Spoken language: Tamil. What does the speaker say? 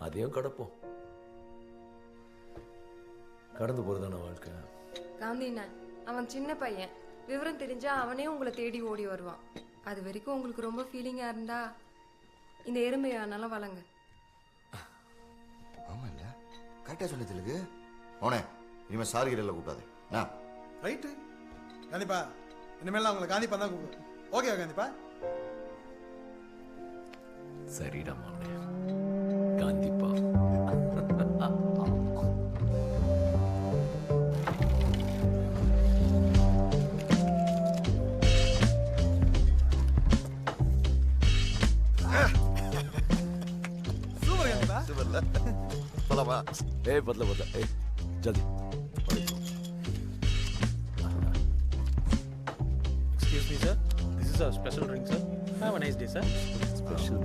அதையும் கடப்போம். கடந்து போறதான வாழ்க்கை. காந்திண்ணா அவன் சின்ன பையன், விவரம் தெரிஞ்சா அவனே உங்களை தேடி ஓடி வருவான். அது வரைக்கும் உங்களுக்கு ரொம்ப ஃபீலிங்கா இருந்தா இந்த எருமையானாலும் வளங்க. ஆமா இல்ல கரெக்டா சொன்னதுக்கு அவனே இனிமே சாரி கிட்ட கூப்பிடாது. ரைட்டு காந்திப்பா, இனிமேல் உங்களை காந்திப்பா தான் கூப்பிடுவேன். ஓகேவா காந்திப்பா? சரிடா மாவனே, காந்திப்பா. சூப்பர் காந்திப்பா. சூப்பர்ல போலாமா? ஏய் பத்தல ஏய் ஜல்தி. Excuse me, sir. This is our special drink, sir. Have a nice day, sir. Special